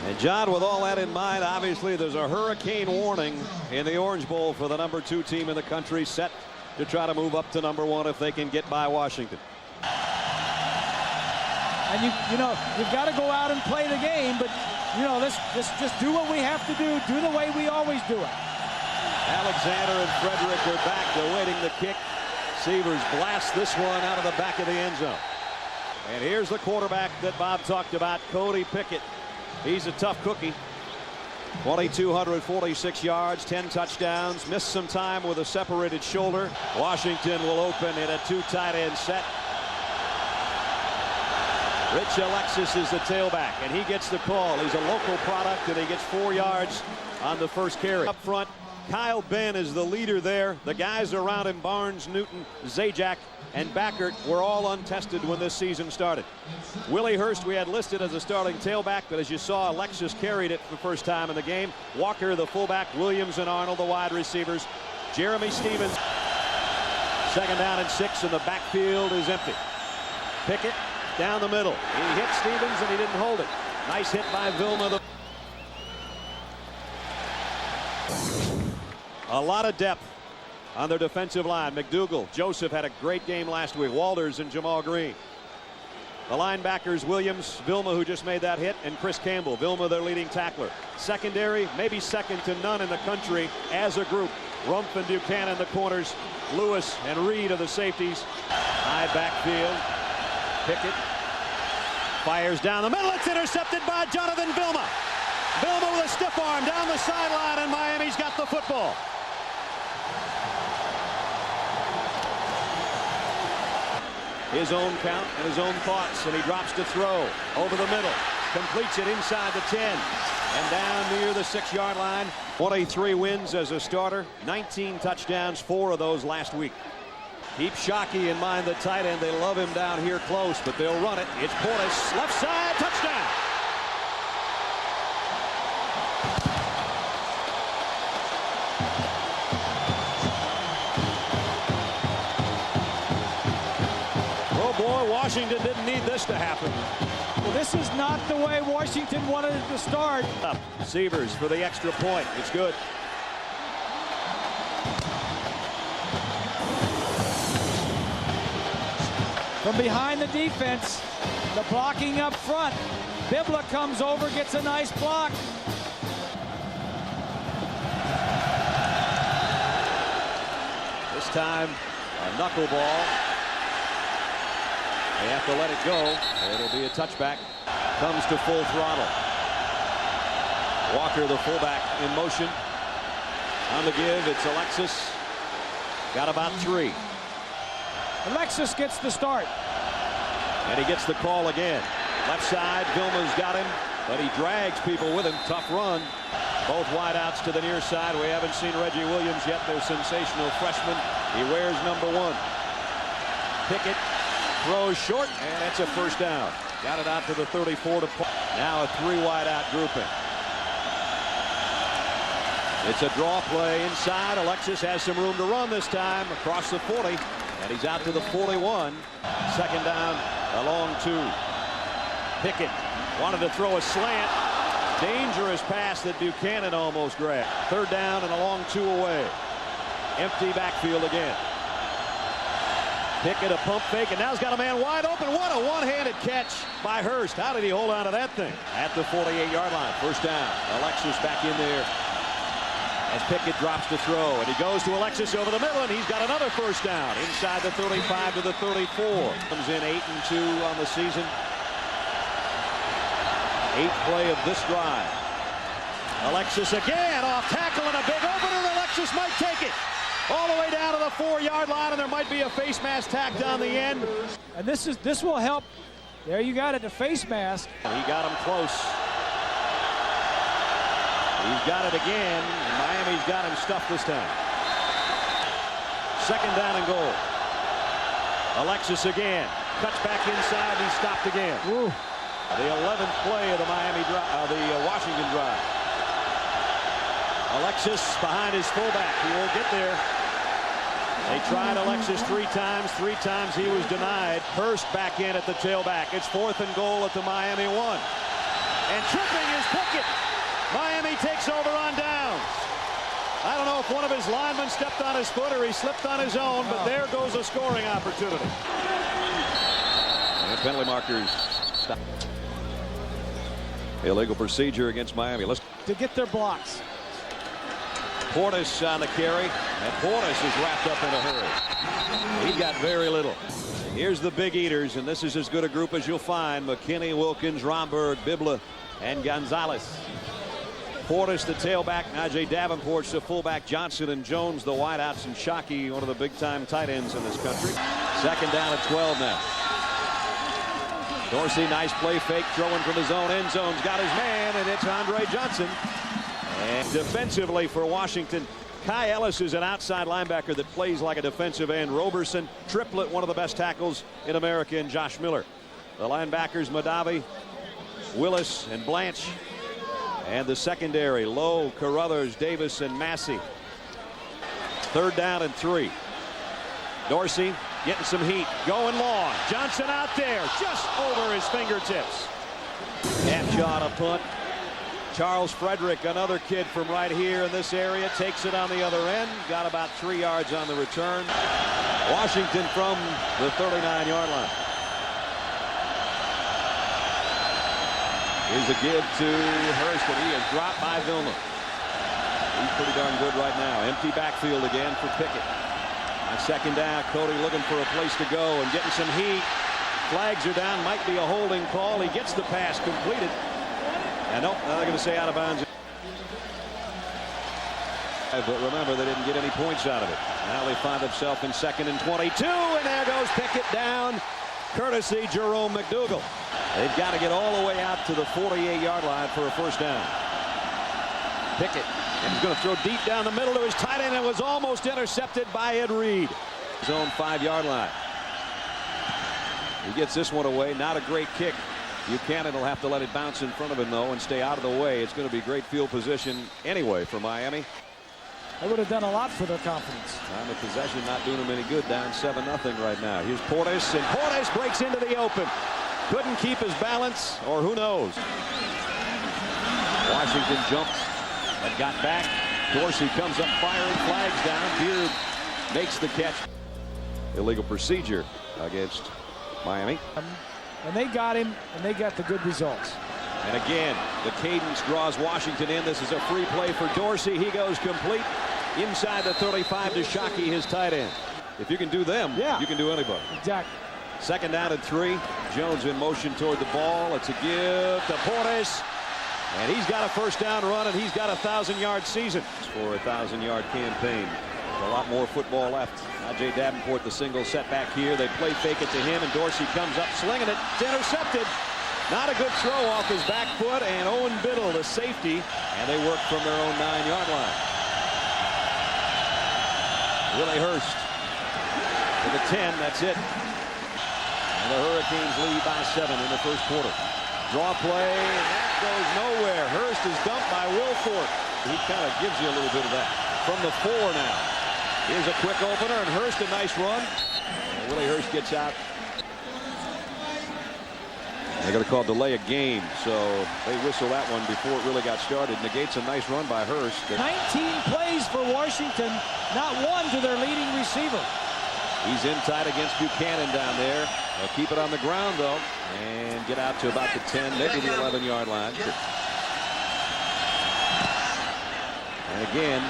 And John, with all that in mind, obviously there's a hurricane warning in the Orange Bowl for the #2 team in the country, set to try to move up to #1 if they can get by Washington. And you know, you've got to go out and play the game, but you know, let's just do what we have to do the way we always do it. Alexander and Frederick are back. They're waiting the kick. Severs blasts this one out of the back of the end zone. And here's the quarterback that Bob talked about, Cody Pickett. He's a tough cookie. 2,246 yards, 10 touchdowns, missed some time with a separated shoulder. Washington will open in a 2 tight end set. Rich Alexis is the tailback, and he gets the call. He's a local product, and he gets 4 yards on the first carry. Up front, Kyle Ben is the leader there. The guys around him, Barnes, Newton, Zajac, and Backert, were all untested when this season started. Willie Hurst we had listed as a starting tailback, but as you saw, Alexis carried it for the first time in the game. Walker, the fullback, Williams and Arnold, the wide receivers. Jeremy Stevens. 2nd down and 6, and the backfield is empty. Pickett down the middle. He hit Stevens, and he didn't hold it. Nice hit by Vilma. A lot of depth on their defensive line. McDougal, Joseph had a great game last week. Walters and Jamal Green. The linebackers, Williams, Vilma, who just made that hit, and Chris Campbell. Vilma, their leading tackler. Secondary, maybe second to none in the country as a group. Rumpf and Buchanan, the corners. Lewis and Reed are the safeties. High backfield. Pickett fires down the middle. It's intercepted by Jonathan Vilma. Vilma with a stiff arm down the sideline, and Miami's got the football. His own count and his own thoughts, and he drops to throw over the middle. Completes it inside the 10 and down near the 6-yard line. 23 wins as a starter, 19 touchdowns, 4 of those last week. Keep Shockey in mind, the tight end. They love him down here close, but they'll run it. It's Portis, left side, touchdown. Oh boy, Washington didn't need this to happen. Well, this is not the way Washington wanted it to start. Up. Severs for the extra point. It's good. From behind the defense, the blocking up front. Bibla comes over, gets a nice block. This time, a knuckleball. They have to let it go. It'll be a touchback. Comes to full throttle. Walker, the fullback, in motion. On the give, it's Alexis. Got about 3. Alexis gets the start. And he gets the call again. Left side, Vilma's got him, but he drags people with him. Tough run. Both wideouts to the near side. We haven't seen Reggie Williams yet. Their sensational freshman. He wears #1. Pickett throws short, and that's a first down. Got it out to the 34 to point. Now a 3 wideout grouping. It's a draw play inside. Alexis has some room to run this time across the 40. And he's out to the 41. 2nd down, a long 2. Pickett wanted to throw a slant. Dangerous pass that Buchanan almost grabbed. 3rd down and a long 2 away. Empty backfield again. Pickett, a pump fake, and now he's got a man wide open. What a one-handed catch by Hurst. How did he hold on to that thing? At the 48-yard line. 1st down. Alexis back in there as Pickett drops to throw, and he goes to Alexis over the middle, and he's got another 1st down inside the 35 to the 34. Comes in 8-2 on the season. 8th play of this drive. Alexis again off tackle and a big opener. Alexis might take it all the way down to the 4-yard line, and there might be a face mask tacked on the end. And this will help. There you got it, the face mask. He got him close. He's got it again, and Miami's got him stuffed this time. 2nd down and goal. Alexis again. Cuts back inside, and he's stopped again. Ooh. The 11th play of the Washington drive. Alexis behind his fullback. He won't get there. They tried Alexis 3 times. 3 times he was denied. Hurst back in at the tailback. It's 4th and goal at the Miami 1. And tripping is Pickett. Miami takes over on downs. I don't know if one of his linemen stepped on his foot or he slipped on his own, but there goes a scoring opportunity. And penalty markers stop. Illegal procedure against Miami. Let's to get their blocks. Portis on the carry, and Portis is wrapped up in a hurry. He got very little. Here's the big eaters, and this is as good a group as you'll find. McKinney, Wilkins, Romberg, Bibla, and Gonzalez. Portis, the tailback, Najee Davenport, the fullback, Johnson and Jones, the wideouts, and Shockey, one of the big-time tight ends in this country. Second down at 12 now. Dorsey, nice play fake, throwing from his own end zone's got his man, and it's Andre Johnson. And defensively for Washington, Kai Ellis is an outside linebacker that plays like a defensive end. Roberson, Triplett, one of the best tackles in America, and Josh Miller. The linebackers, Madavi, Willis, and Blanche. And the secondary, Lowe, Carruthers, Davis, and Massey. Third down and 3. Dorsey getting some heat, going long. Johnson out there, just over his fingertips. Half shot, a punt. Charles Frederick, another kid from right here in this area, takes it on the other end. Got about 3 yards on the return. Washington from the 39-yard line. Here's a give to Hurst, and he is dropped by Vilma. He's pretty darn good right now. Empty backfield again for Pickett. On second down, Cody looking for a place to go and getting some heat. Flags are down, might be a holding call. He gets the pass completed. And nope, they're going to say out of bounds. But remember, they didn't get any points out of it. Now they find themselves in 2nd and 22, and there goes Pickett down, courtesy Jerome McDougal. They've got to get all the way out to the 48-yard line for a first down. Pickett, and he's going to throw deep down the middle to his tight end, and was almost intercepted by Ed Reed. His own 5-yard line. He gets this one away. Not a great kick. Buchanan will have to let it bounce in front of him, though, and stay out of the way. It's going to be great field position anyway for Miami. They would have done a lot for their confidence. Time of possession not doing them any good, down 7-0 right now. Here's Portis, and Portis breaks into the open. Couldn't keep his balance, or who knows. Washington jumps and got back. Dorsey comes up firing, flags down. Beard makes the catch. Illegal procedure against Miami. And they got him, and they got the good results. And again, the cadence draws Washington in. This is a free play for Dorsey. He goes complete inside the 35 to Shockey, his tight end. If you can do them, you can do anybody. Exactly. Second down and 3. Jones in motion toward the ball. It's a give to Portis. And he's got a first down run, and he's got a 1,000-yard season for a 1,000-yard campaign. A lot more football left. Najee Davenport, the single setback here. They play fake it to him, and Dorsey comes up slinging it. It's intercepted. Not a good throw off his back foot, and Owen Biddle, the safety, and they work from their own 9-yard line. Willie Hurst to the 10. That's it. And the Hurricanes lead by 7 in the first quarter. Draw play, and that goes nowhere. Hurst is dumped by Wilfork. He kind of gives you a little bit of that. From the 4 now. Here's a quick opener, and Hurst a nice run. And Willie Hurst gets out. They're going to call delay a game, so they whistle that one before it really got started. Negates a nice run by Hurst. 19 plays for Washington, not one to their leading receiver. He's in tight against Buchanan down there. They'll keep it on the ground, though, and get out to about the 10, maybe the 11-yard line. And again,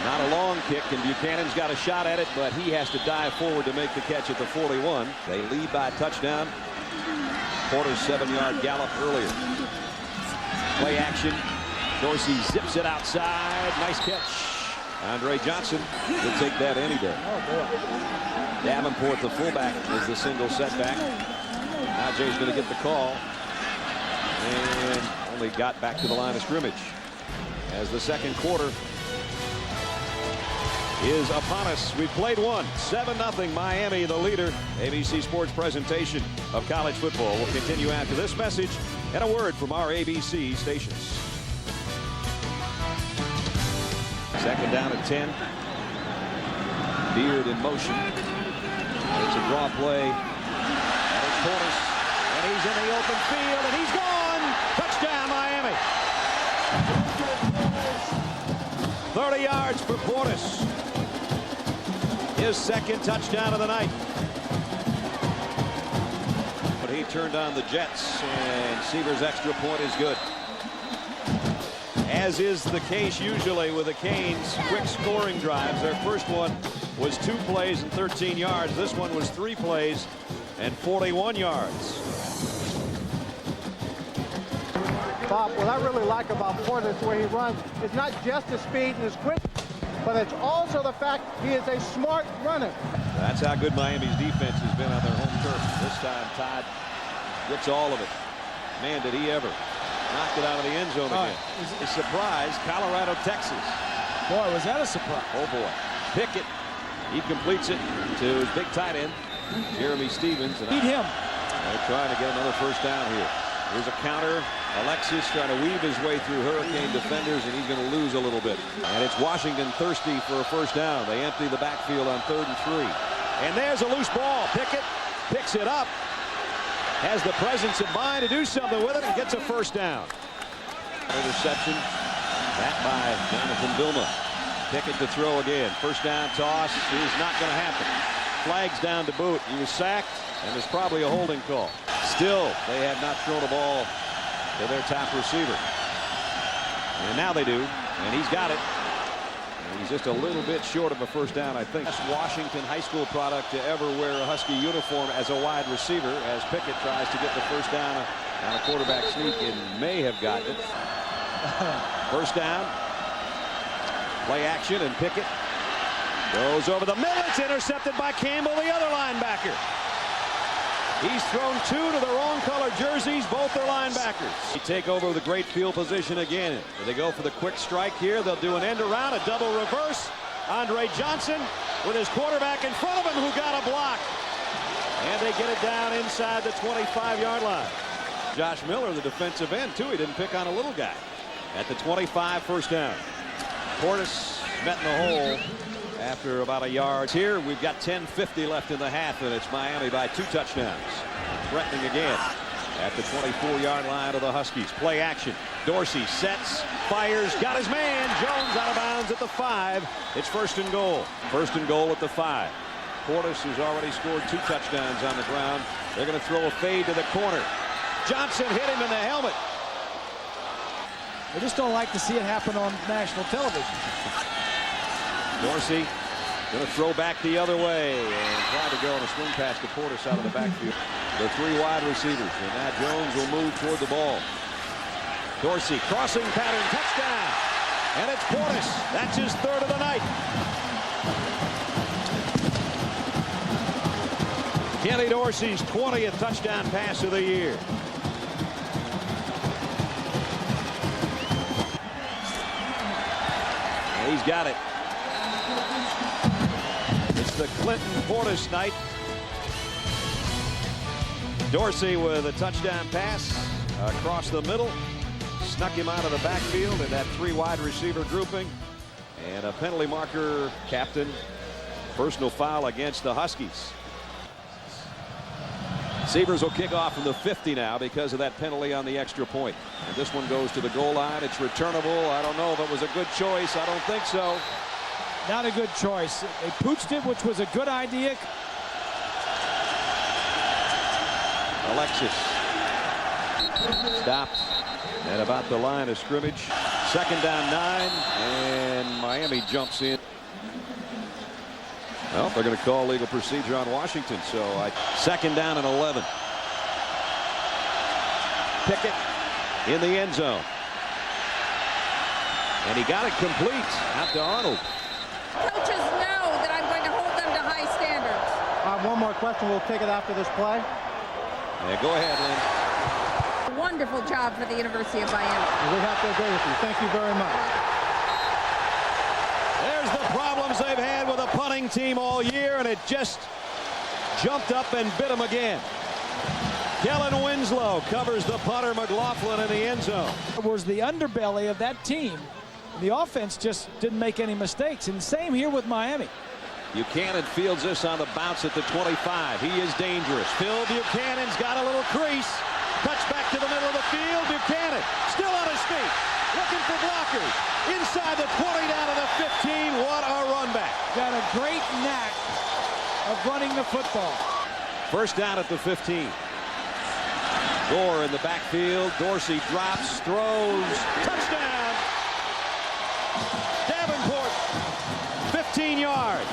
not a long kick, and Buchanan's got a shot at it, but he has to dive forward to make the catch at the 41. They lead by a touchdown. Porter's 7-yard gallop earlier. Play action. Dorsey zips it outside. Nice catch. Andre Johnson will take that any day. Oh, boy. Davenport, the fullback, is the single setback. Najee's going to get the call. And only got back to the line of scrimmage. As the second quarter is upon us. We've played one. 7-0 Miami, the leader. ABC Sports presentation of college football will continue after this message and a word from our ABC stations. Second down at 10. Beard in motion. It's a draw play. And it's Portis. And he's in the open field, and he's gone. Touchdown, Miami. 30 yards for Portis. His second touchdown of the night. But he turned on the Jets, and Seaver's extra point is good. As is the case usually with the Canes' quick scoring drives. Their first one was 2 plays and 13 yards. This one was 3 plays and 41 yards. Bob, what I really like about Portis, the way he runs, is not just his speed and his quick, but it's also the fact he is a smart runner. That's how good Miami's defense has been on their home turf. This time, Todd gets all of it. Man, did he ever. Knocked it out of the end zone again. A surprise, Colorado, Texas. Boy, was that a surprise. Oh, boy. Pickett, he completes it to his big tight end, Jeremy Stevens. And Beat him. they're trying to get another first down here. Here's a counter. Alexis trying to weave his way through Hurricane defenders, and he's going to lose a little bit. And it's Washington thirsty for a first down. They empty the backfield on 3rd and 3. And there's a loose ball. Pickett picks it up. Has the presence of mind to do something with it and gets a first down. Interception. That by Jonathan Vilma. Pickett to throw again. First down toss is not going to happen. Flags down to boot. He was sacked, and there's probably a holding call. Still, they have not thrown a ball to their top receiver. And now they do, and he's got it. And he's just a little bit short of a first down, I think. Best Washington high school product to ever wear a Husky uniform as a wide receiver, as Pickett tries to get the first down on a quarterback sneak, and may have gotten it. First down. Play action, and Pickett goes over the middle. It's intercepted by Campbell, the other linebacker. He's thrown 2 to the wrong color jerseys. Both are linebackers. They take over the great field position again. If they go for the quick strike here, they'll do an end around, a double reverse. Andre Johnson with his quarterback in front of him who got a block. And they get it down inside the 25-yard line. Josh Miller, the defensive end, too. He didn't pick on a little guy. At the 25, first down. Portis met in the hole after about a yard. Here we've got 10:50 left in the half, and it's Miami by 2 touchdowns. Threatening again at the 24-yard line of the Huskies. Play action. Dorsey sets, fires, got his man. Jones out of bounds at the 5. It's first and goal. First and goal at the 5. Portis has already scored 2 touchdowns on the ground. They're going to throw a fade to the corner. Johnson hit him in the helmet. I just don't like to see it happen on national television. Dorsey going to throw back the other way and try to go on a swing pass to Portis out of the backfield. The 3 wide receivers, and now Jones will move toward the ball. Dorsey crossing pattern, touchdown, and it's Portis. That's his 3rd of the night. Kenny Dorsey's 20th touchdown pass of the year. And he's got it. It's the Clinton Portis night. Dorsey with a touchdown pass across the middle. Snuck him out of the backfield in that 3 wide receiver grouping. And a penalty marker, captain. Personal foul against the Huskies. Seavers will kick off from the 50 now because of that penalty on the extra point. And this one goes to the goal line. It's returnable. I don't know if it was a good choice. I don't think so. Not a good choice. They pooched it, which was a good idea. Alexis stopped at about the line of scrimmage. Second down 9, and Miami jumps in. Well, they're going to call legal procedure on Washington. So second down and 11. Pickett in the end zone. And he got it complete out to Arnold. Coaches know that I'm going to hold them to high standards. One more question. We'll take it after this play. Yeah, go ahead, Lynn. Wonderful job for the University of Miami. We have to agree with you. Thank you very much. There's the problems they've had with a punting team all year, and it just jumped up and bit them again. Kellen Winslow covers the punter McLaughlin in the end zone. It was the underbelly of that team. The offense just didn't make any mistakes, and same here with Miami. Buchanan fields this on the bounce at the 25. He is dangerous. Phil Buchanan's got a little crease. Cuts back to the middle of the field. Buchanan still on his feet. Looking for blockers. Inside the 20, down to the 15. What a run back. Got a great knack of running the football. First down at the 15. Gore in the backfield. Dorsey drops, throws. Touchdown. Davenport. 15 yards.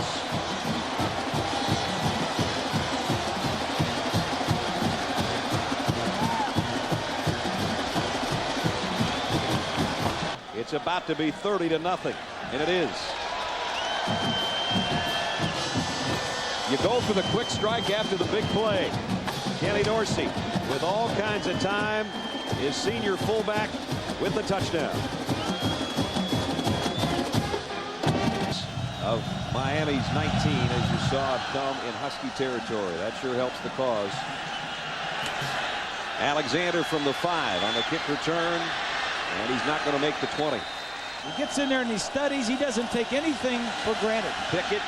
It's about to be 30-0, and it is. You go for the quick strike after the big play. Kenny Dorsey with all kinds of time. His senior fullback with the touchdown. Of Miami's 19, as you saw, come in Husky territory. That sure helps the cause. Alexander from the 5 on the kick return, and he's not going to make the 20. He gets in there and he studies. He doesn't take anything for granted. Pickett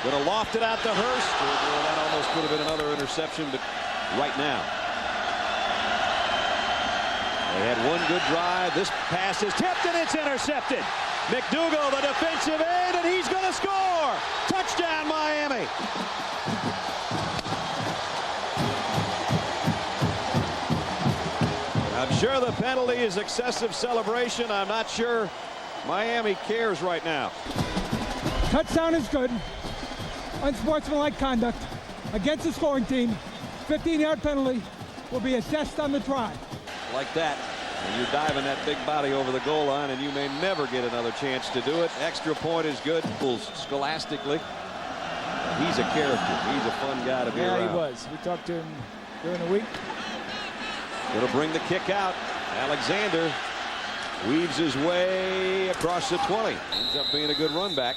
going to loft it out to Hurst. Well, that almost could have been another interception, but right now. They had one good drive. This pass is tipped and it's intercepted. McDougal, the defensive end, and he's going to score. Touchdown, Miami. I'm sure the penalty is excessive celebration. I'm not sure Miami cares right now. Touchdown is good. Unsportsmanlike conduct against the scoring team. 15-yard penalty will be assessed on the try. Like that, and you're diving that big body over the goal line, and you may never get another chance to do it. Extra point is good. Scholastically, he's a character. He's a fun guy to be around. Yeah, he was. We talked to him during the week. Going to bring the kick out. Alexander weaves his way across the 20. Ends up being a good run back.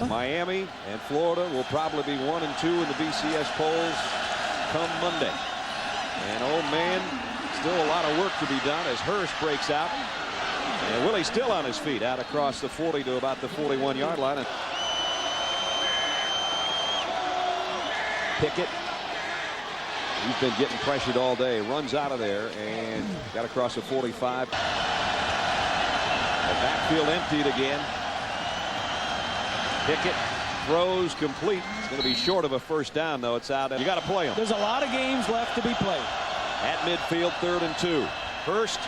Miami and Florida will probably be 1 and 2 in the BCS polls come Monday. And oh man, still a lot of work to be done as Hurst breaks out. And Willie's still on his feet out across the 40 to about the 41-yard line. And Pickett, he's been getting pressured all day, runs out of there and got across the 45. The backfield emptied again. Pickett throws complete. It's going to be short of a first down, though. It's out. You got to play him. There's a lot of games left to be played. At midfield, 3rd and 2. Hurst,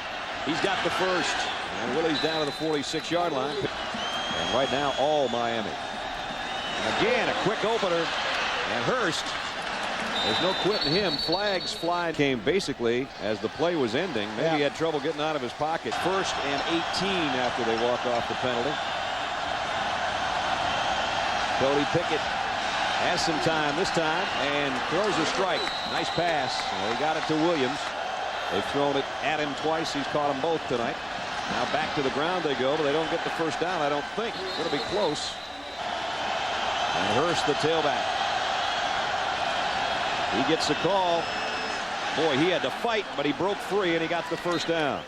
he's got the first. And Willie's down to the 46-yard line. And right now, all Miami. And again, a quick opener. And Hurst, there's no quitting him. Flags fly. Came basically as the play was ending. Maybe he had trouble getting out of his pocket. 1st and 18 after they walk off the penalty. Cody Pickett has some time this time and throws a strike. Nice pass. They got it to Williams. They've thrown it at him twice. He's caught them both tonight. Now back to the ground they go, but they don't get the first down, I don't think. It'll be close. And Hurst, the tailback. He gets the call. Boy, he had to fight, but he broke free and he got the first down.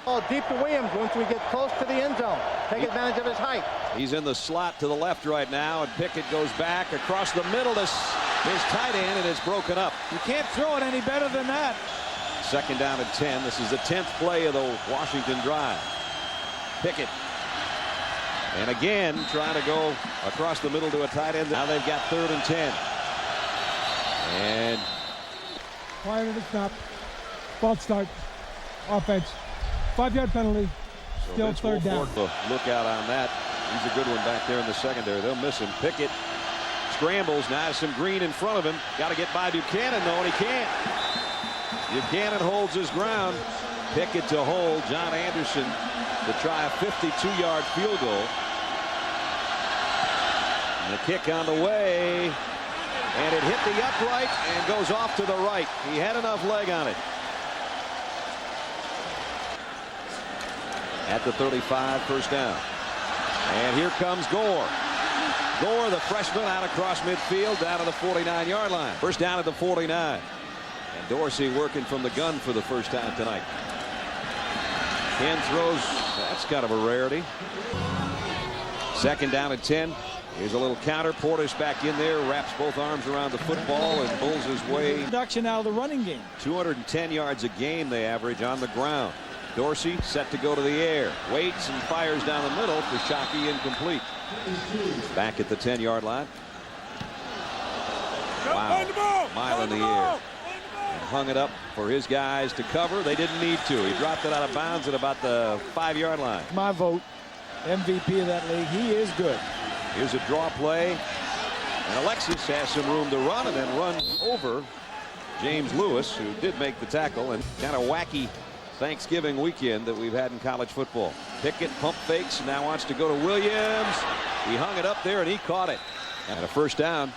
Oh, deep to Williams once we get close to the end zone. Take advantage of his height. He's in the slot to the left right now, and Pickett goes back across the middle to his tight end, and it's broken up. You can't throw it any better than that. 2nd down and 10. This is the 10th play of the Washington drive. Pickett. And again, trying to go across the middle to a tight end. Now they've got 3rd and 10. And Prior to the snap. False start. Offense. 5-yard penalty. so Still Vince 3rd down. Wilfork, look out on that. He's a good one back there in the secondary. They'll miss him. Pickett scrambles. Now has some green in front of him. Got to get by Buchanan, though, and he can't. Buchanan holds his ground. Pickett to hold. John Anderson to try a 52-yard field goal. And the kick on the way. And it hit the upright and goes off to the right. He had enough leg on it. At the 35, first down. And here comes Gore. Gore, the freshman, out across midfield, down to the 49-yard line. First down at the 49. And Dorsey working from the gun for the first time tonight. Ken throws. That's kind of a rarity. 2nd down and 10. Here's a little counter. Portis back in there, wraps both arms around the football and bulls his way. Production out of the running game. 210 yards a game they average on the ground. Dorsey set to go to the air. Waits and fires down the middle for Shockey, incomplete. Back at the 10-yard line. Wow. Mile in the air. And hung it up for his guys to cover. They didn't need to. He dropped it out of bounds at about the 5-yard line. My vote. MVP of that league. He is good. Here's a draw play. And Alexis has some room to run and then run over James Lewis, who did make the tackle. And kind of wacky Thanksgiving weekend that we've had in college football. Pickett pump fakes, now wants to go to Williams. He hung it up there and he caught it. And a first down.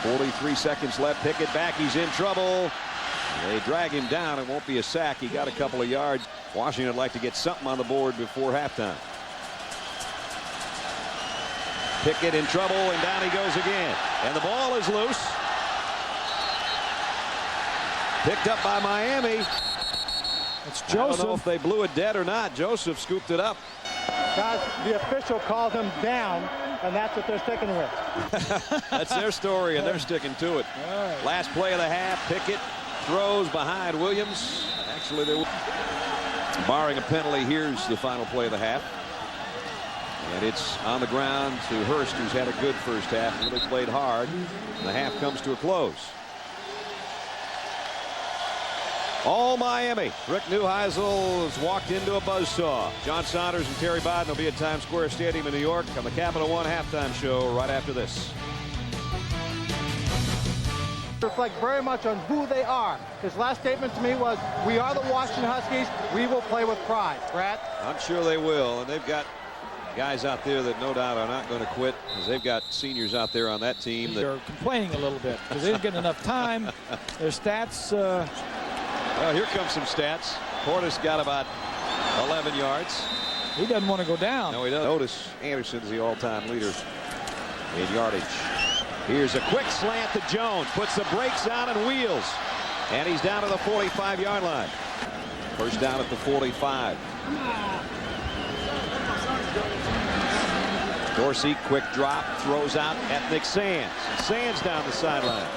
43 seconds left. Pickett back. He's in trouble. They drag him down. It won't be a sack. He got a couple of yards. Washington would like to get something on the board before halftime. Pickett in trouble, and down he goes again. And the ball is loose. Picked up by Miami. It's I don't know Joseph. if they blew it dead or not. Joseph scooped it up. Guys, the official called him down, and that's what they're sticking with. That's their story, and they're sticking to it. Right. Last play of the half. Pickett throws behind Williams. Actually, barring a penalty, here's the final play of the half. And it's on the ground to Hurst, who's had a good first half, really played hard. And the half comes to a close. All Miami. Rick Neuheisel has walked into a buzzsaw. John Saunders and Terry Bodden will be at Times Square Stadium in New York on the Capital One halftime show right after this. Reflect very much on who they are. His last statement to me was, "We are the Washington Huskies. We will play with pride." Brad? I'm sure they will, and they've got guys out there that no doubt are not going to quit, because they've got seniors out there on that team that They're complaining a little bit because they didn't get enough time. Their stats. Well, here comes some stats. Portis got about 11 yards. He doesn't want to go down. No, he doesn't. Notice Anderson's the all-time leader in yardage. Here's a quick slant to Jones. Puts the brakes on and wheels. And he's down to the 45-yard line. First down at the 45. Dorsey, quick drop, throws out at Nick Sands. Sands down the sideline.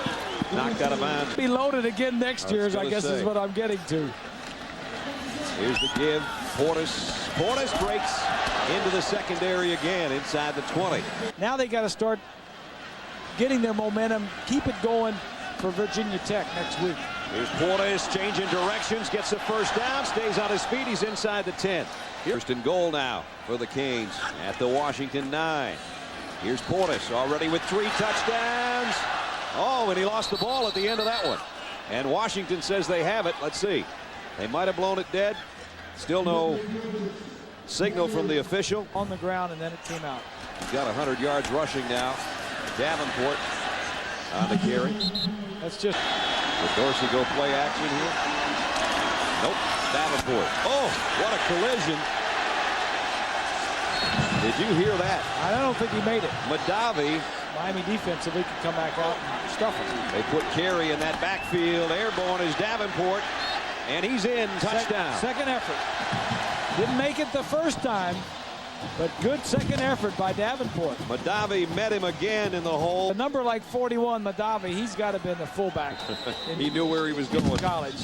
Knocked out of bounds. Be loaded again next year, I guess is what I'm getting to. Here's the give. Portis breaks into the secondary again inside the 20. Now they got to start getting their momentum, keep it going for Virginia Tech next week. Here's Portis changing directions, gets the first down, stays on his feet. He's inside the 10. First and goal now for the Canes at the Washington 9. Here's Portis already with 3 touchdowns. Oh, and he lost the ball at the end of that one. And Washington says they have it. Let's see. They might have blown it dead. Still no signal from the official. On the ground, and then it came out. He's got 100 yards rushing now. Davenport on the carry. That's just. Did Dorsey go play action here? Nope. Davenport. Oh, what a collision. Did you hear that? I don't think he made it. Madavi. Miami defensively could come back out and stuff it. They put Carey in that backfield. Airborne is Davenport. And he's in. Touchdown. Second effort. Didn't make it the first time, but good second effort by Davenport. Madavi met him again in the hole. A number like 41, Madavi, he's got to have been the fullback. He knew where he was going. College.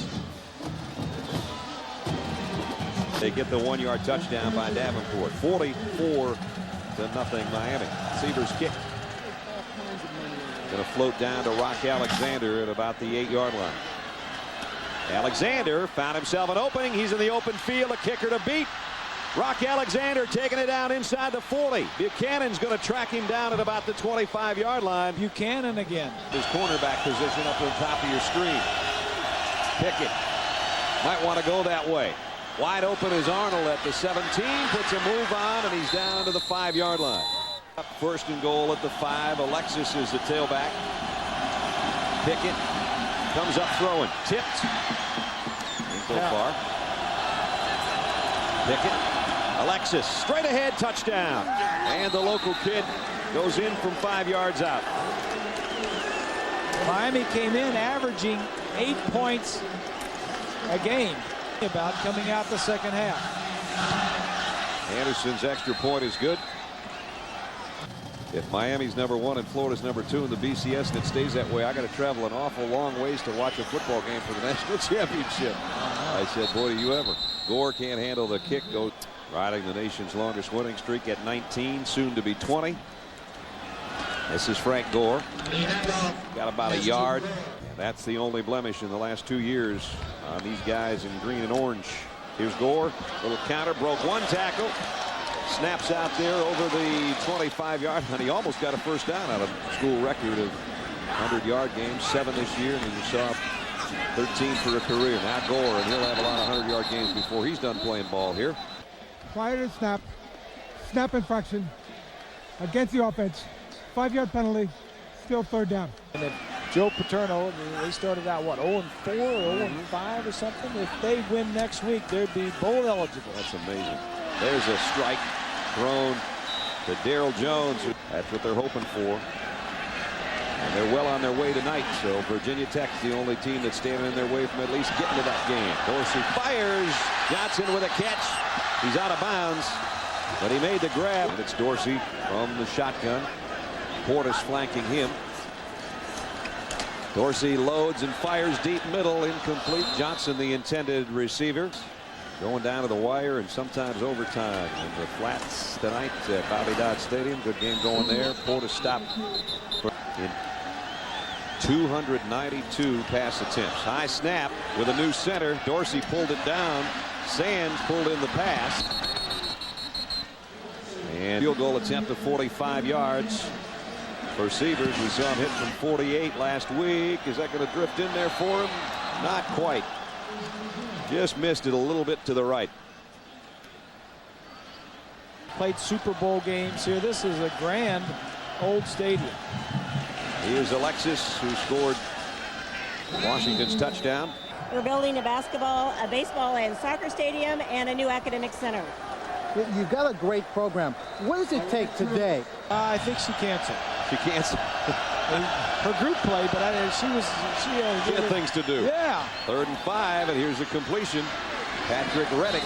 They get the 1-yard touchdown by Davenport. 44-0 Miami. Seaver's kick. Going to float down to Rock Alexander at about the 8-yard line. Alexander found himself an opening. He's in the open field. A kicker to beat. Rock Alexander taking it down inside the 40. Buchanan's going to track him down at about the 25-yard line. Buchanan again. His cornerback position up at the top of your screen. Pickett might want to go that way. Wide open is Arnold at the 17. Puts a move on, and he's down to the 5-yard line. First and goal at the 5. Alexis is the tailback. Pickett comes up throwing. Tipped. Ain't go far. Pickett. Alexis straight ahead, touchdown. And the local kid goes in from 5 yards out. Miami came in averaging 8 points a game. About coming out the second half. Anderson's extra point is good. If Miami's #1 and Florida's #2 in the BCS and it stays that way, I got to travel an awful long ways to watch a football game for the national championship. I said, boy, do you ever. Gore can't handle the kick. Go riding the nation's longest winning streak at 19, soon to be 20. This is Frank Gore. Got about a yard. That's the only blemish in the last 2 years on these guys in green and orange. Here's Gore. Little counter. Broke one tackle. Snaps out there over the 25-yard line. He almost got a first down out of school record of 100-yard games, 7 this year, and you saw 13 for a career. Now Gore, and he'll have a lot of 100-yard games before he's done playing ball here. Prior to snap, snap infraction against the offense, 5-yard penalty, still third down. And if Joe Paterno, they started out, what, 0-4 or 0-5 or something? If they win next week, they'd be bowl eligible. That's amazing. There's a strike thrown to Darryl Jones. That's what they're hoping for. And they're well on their way tonight. So Virginia Tech's the only team that's standing in their way from at least getting to that game. Dorsey fires. Johnson with a catch. He's out of bounds, but he made the grab. And it's Dorsey from the shotgun. Portis flanking him. Dorsey loads and fires deep middle. Incomplete. Johnson, the intended receiver. Going down to the wire and sometimes overtime in the flats tonight at Bobby Dodd Stadium. Good game going there. Portis stopped in 292 pass attempts. High snap with a new center. Dorsey pulled it down. Sands pulled in the pass. And field goal attempt of 45 yards for Sievers. We saw him hit from 48 last week. Is that going to drift in there for him? Not quite. Just missed it a little bit to the right. Played Super Bowl games here. This is a grand old stadium. Here's Alexis, who scored Washington's touchdown. We're building a basketball, a baseball, and soccer stadium and a new academic center. You've got a great program. What does it take today? I think she canceled. She canceled. Her group played, but she had things to do. Yeah. 3rd and 5, and here's a completion. Patrick Reddick,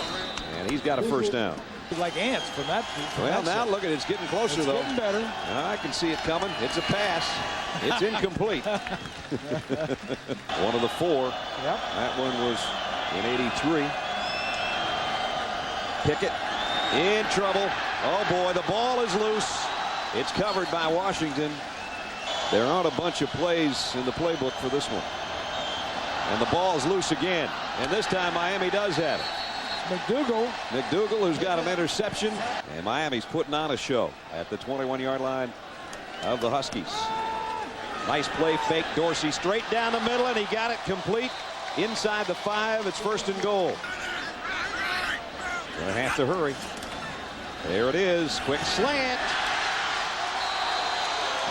and he's got a first down. Like ants from that. Well, now look at it. It's getting closer, though. Getting better. I can see it coming. It's a pass. It's incomplete. One of the 4. Yep. That one was in 83. Pickett in trouble. Oh, boy, the ball is loose. It's covered by Washington. There aren't a bunch of plays in the playbook for this one. And the ball's loose again. And this time Miami does have it. McDougal, who's got an interception. And Miami's putting on a show at the 21-yard line of the Huskies. Nice play fake. Dorsey straight down the middle, and he got it complete inside the 5. It's 1st and goal. Gonna have to hurry. There it is. Quick slant.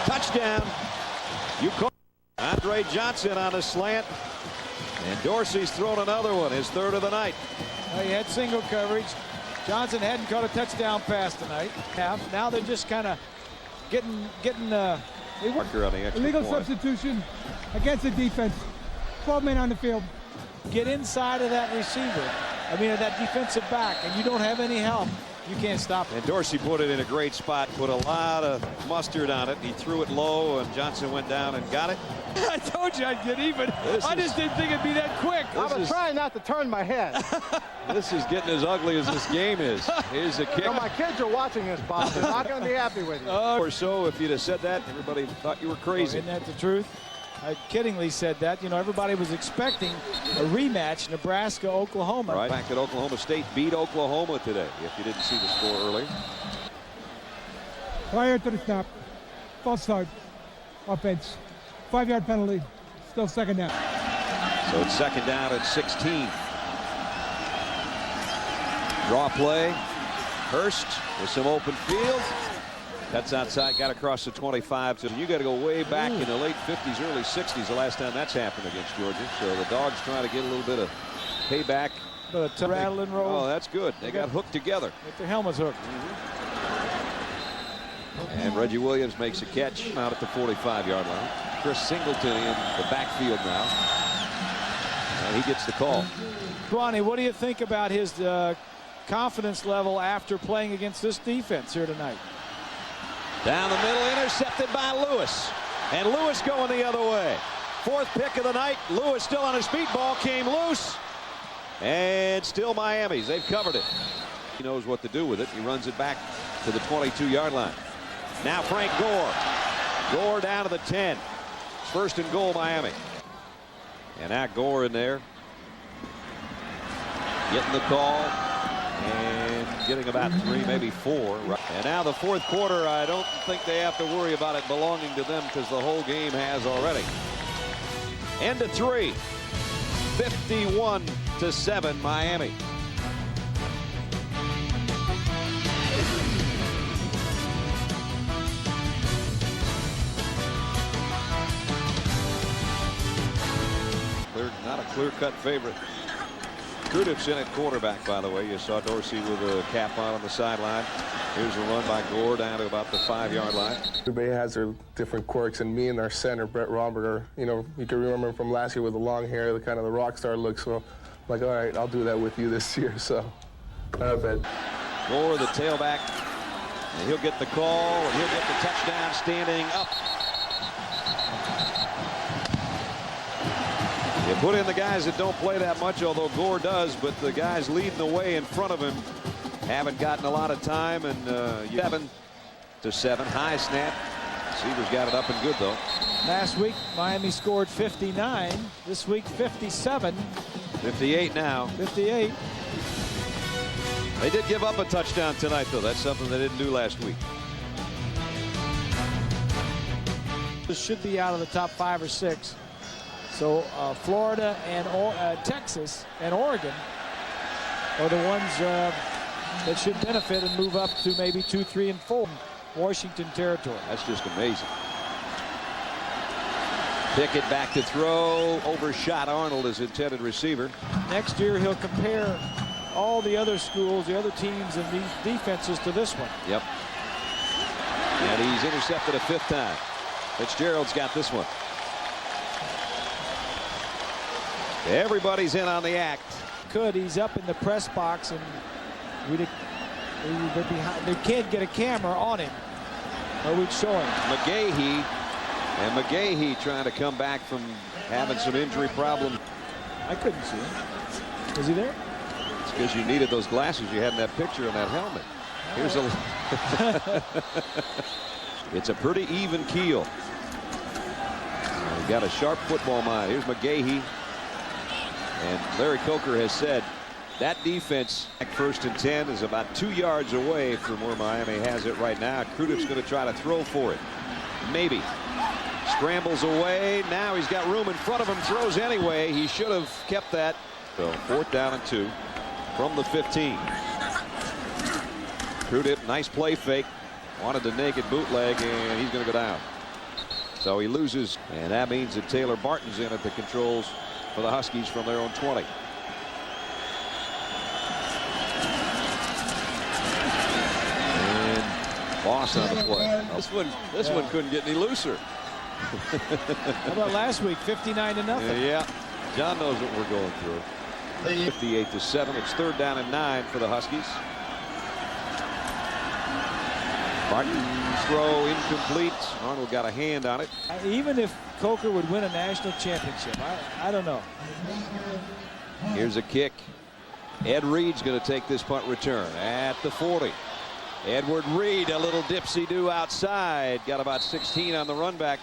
Touchdown. You call Andre Johnson on a slant. And Dorsey's thrown another one, his 3rd of the night. Well, he had single coverage. Johnson hadn't caught a touchdown pass tonight. Now they're just kind of getting Marker on the extra illegal point. substitution against the defense. 12 men on the field. get inside of that receiver. I mean, that defensive back, and you don't have any help. You can't stop it. And Dorsey put it in a great spot, put a lot of mustard on it. He threw it low, and Johnson went down and got it. I told you I'd get even. I just didn't think it'd be that quick. I was trying not to turn my head. This is getting as ugly as this game is. Here's a kick. So my kids are watching this, Bob. They're not going to be happy with you. Or so, if you'd have said that, everybody thought you were crazy. Isn't that the truth? I kiddingly said that. You know, everybody was expecting a rematch, Nebraska-Oklahoma. Right. Back at Oklahoma State beat Oklahoma today, if you didn't see the score earlier. Prior to the snap, false start, offense, 5-yard penalty, still second down. So it's second down at 16. Draw play. Hurst with some open field. Cuts outside, got across the 25. So you got to go way back in the late 50s, early 60s, the last time that's happened against Georgia. So the Dogs trying to get a little bit of payback. But rattle and roll. Oh, that's good. They got hooked together. With their helmets hooked. And Reggie Williams makes a catch out at the 45-yard line. Chris Singleton in the backfield now. And he gets the call. Bronny, what do you think about his confidence level after playing against this defense here tonight? Down the middle, intercepted by Lewis. And Lewis going the other way. Fourth pick of the night. Lewis still on his feet. Ball came loose. And still Miami's. They've covered it. He knows what to do with it. He runs it back to the 22-yard line. Now Frank Gore. Gore down to the 10. It's first and goal, Miami. And now Gore in there. Getting the call. And getting about 3, maybe 4. And now the fourth quarter, I don't think they have to worry about it belonging to them because the whole game has already. End of 3. 51-7 Miami. They're not a clear-cut favorite. Krudip's in at quarterback, by the way. You saw Dorsey with a cap on the sideline. Here's a run by Gore down to about the 5-yard line. Everybody has their different quirks, and me and our center, Brett Romberger, you know, you can remember him from last year with the long hair, the kind of the rock star look. So I'm like, all right, I'll do that with you this year. So I bet. Gore, the tailback, and he'll get the call, and he'll get the touchdown standing up. You put in the guys that don't play that much, although Gore does, but the guys leading the way in front of him haven't gotten a lot of time. And 7-7, high snap. Receivers got it up and good, though. Last week, Miami scored 59. This week, 57. 58 now. 58. They did give up a touchdown tonight, though. That's something they didn't do last week. This should be out of the top 5 or 6. So Florida and Texas and Oregon are the ones that should benefit and move up to maybe 2, 3, and 4 Washington territory. That's just amazing. Pickett back to throw. Overshot Arnold as intended receiver. Next year he'll compare all the other schools, the other teams, and these defenses to this one. Yep. And he's intercepted a 5th time. Fitzgerald's got this one. Everybody's in on the act. He's up in the press box, and they can't get a camera on him, or we'd show him. McGahee trying to come back from having some injury problems. I couldn't see him. Was he there? It's because you needed those glasses you had in that picture and that helmet. Here's a. It's a pretty even keel. He's got a sharp football mind. Here's McGahee. And Larry Coker has said that defense, first and 10, is about 2 yards away from where Miami has it right now. Krudip's going to try to throw for it. Maybe. Scrambles away. Now he's got room in front of him. Throws anyway. He should have kept that. So 4th down and 2 from the 15. Krudip, nice play fake. Wanted the naked bootleg, and he's going to go down. So he loses, and that means that Taylor Barton's in at the controls for the Huskies from their own 20. And Boss on the play. This one couldn't get any looser. How about last week, 59-0? Yeah, John knows what we're going through. 58-7. It's 3rd down and 9 for the Huskies. Barton's throw incomplete. Arnold got a hand on it. Even if Coker would win a national championship, I don't know. Here's a kick. Ed Reed's going to take this punt return at the 40. Edward Reed, a little dipsy-do outside. Got about 16 on the run back.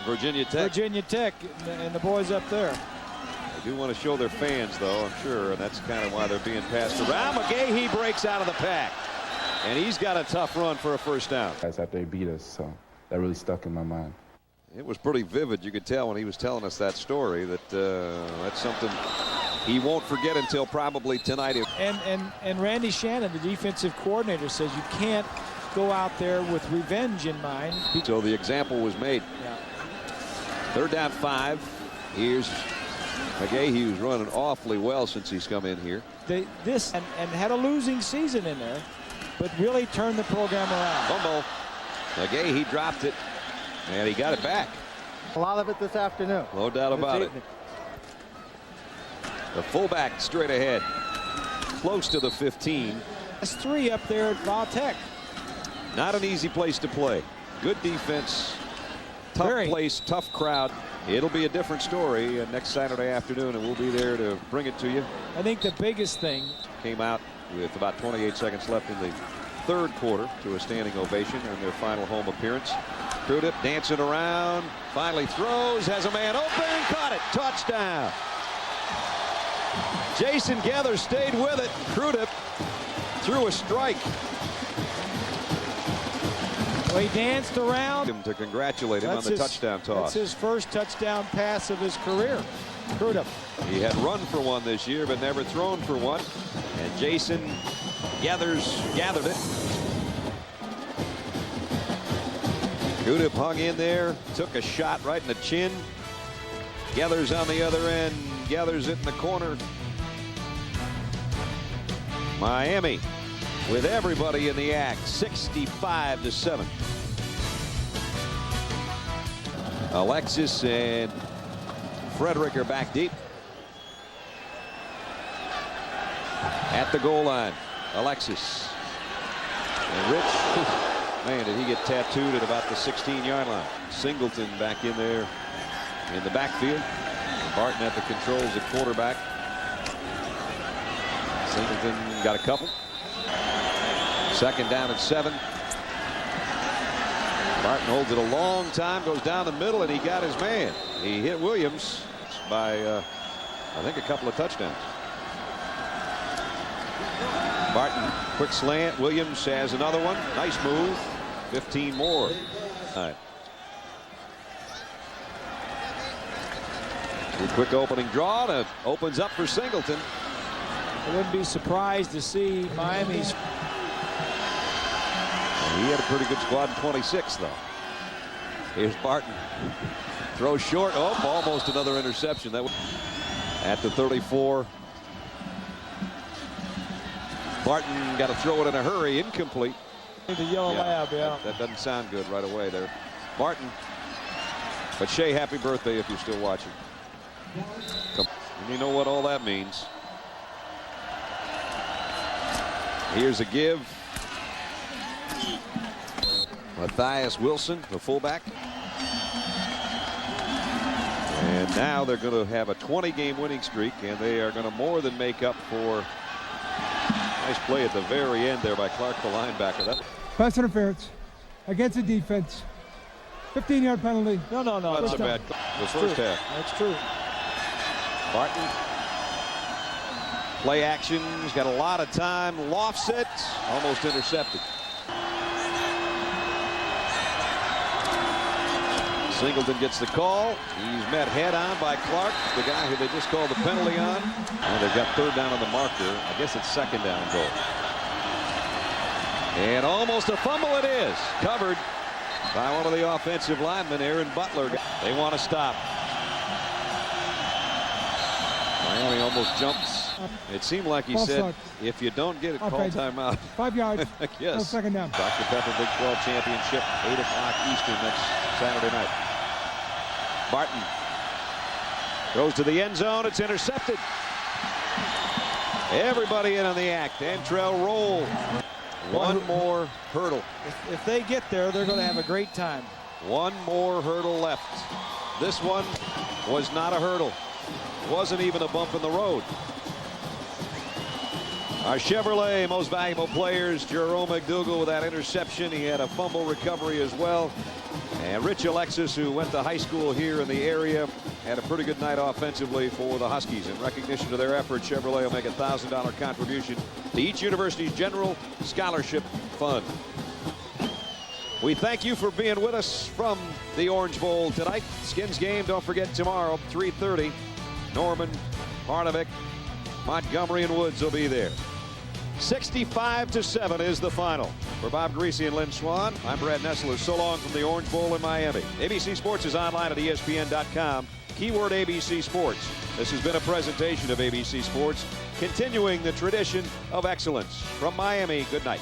Virginia Tech. Virginia Tech and the boys up there. They do want to show their fans, though, I'm sure, and that's kind of why they're being passed around. McGahee breaks out of the pack. And he's got a tough run for a 1st down. That's after they beat us, so that really stuck in my mind. It was pretty vivid. You could tell when he was telling us that story that that's something he won't forget until probably tonight. And Randy Shannon, the defensive coordinator, says you can't go out there with revenge in mind. So the example was made. Yeah. 3rd down 5. Here's McGahee, who's running awfully well since he's come in here. And had a losing season in there, but really turned the program around. Fumble. McGahee dropped it, and he got it back. A lot of it this afternoon. No doubt about it. The fullback straight ahead. Close to the 15. That's 3 up there at Val Tech. Not an easy place to play. Good defense, tough Very. place, tough crowd. It'll be a different story next Saturday afternoon, and we'll be there to bring it to you. I think the biggest thing Came out with about 28 seconds left in the third quarter to a standing ovation in their final home appearance. Crudup dancing around, finally throws, has a man open, caught it, touchdown. Jason Gather stayed with it. Crudup threw a strike. well, he danced around. Him to congratulate him on the touchdown toss. That's his first touchdown pass of his career. Crudup. He had run for one this year, but never thrown for one. And Jason gathered it. Crudup hung in there, took a shot right in the chin. Gathers on the other end, gathers it in the corner. Miami with everybody in the act, 65-7. Alexis and Frederick are back deep. At the goal line, Alexis. And Rich, man, did he get tattooed at about the 16-yard line. Singleton back in there in the backfield. Barton at the controls at quarterback. Singleton got a couple. Second down and 7. Barton holds it a long time, goes down the middle, and he got his man. He hit Williams by, I think, a couple of touchdowns. Barton, quick slant. Williams has another one. Nice move. 15 more. All right. Quick opening draw, and it opens up for Singleton. I wouldn't be surprised to see Miami's. He had a pretty good squad in 26, though. Here's Barton. Throws short. Oh, almost another interception. That was at the 34. Barton got to throw it in a hurry. Incomplete. The yellow lab, yeah. That doesn't sound good right away there. Barton. But Shea, happy birthday if you're still watching. And you know what all that means. Here's a give. Matthias Wilson, the fullback. And now they're going to have a 20-game winning streak, and they are going to more than make up for. Nice play at the very end there by Clark, the linebacker. Pass interference against the defense. 15-yard penalty. No. That's a bad call. The first half. That's true. Barton. Play action. He's got a lot of time. Lofts it. Almost intercepted. Singleton gets the call. He's met head on by Clark, the guy who they just called the penalty on. And they've got third down on the marker. I guess it's second down goal. And almost a fumble it is. Covered by one of the offensive linemen, Aaron Butler. They want to stop. Miami almost jumps. It seemed like he said, if you don't get it, call timeout. 5 yards. Yes. No, second down. Dr. Pepper Big 12 Championship, 8 o'clock Eastern next Saturday night. Barton goes to the end zone. It's intercepted. Everybody in on the act. Antrell roll. One more hurdle. If they get there, they're going to have a great time. One more hurdle left. This one was not a hurdle. Wasn't even a bump in the road. Our Chevrolet most valuable players, Jerome McDougal with that interception. He had a fumble recovery as well. And Rich Alexis, who went to high school here in the area, had a pretty good night offensively for the Huskies. In recognition of their efforts, Chevrolet will make a $1,000 contribution to each university's general scholarship fund. We thank you for being with us from the Orange Bowl tonight. Skins game, don't forget, tomorrow, 3:30. Norman, Harnavick, Montgomery, and Woods will be there. 65-7 is the final. For Bob Greasy and Lynn Swan, I'm Brad Nessler. So long from the Orange Bowl in Miami. ABC Sports is online at ESPN.com. Keyword ABC Sports. This has been a presentation of ABC Sports, continuing the tradition of excellence. From Miami, good night.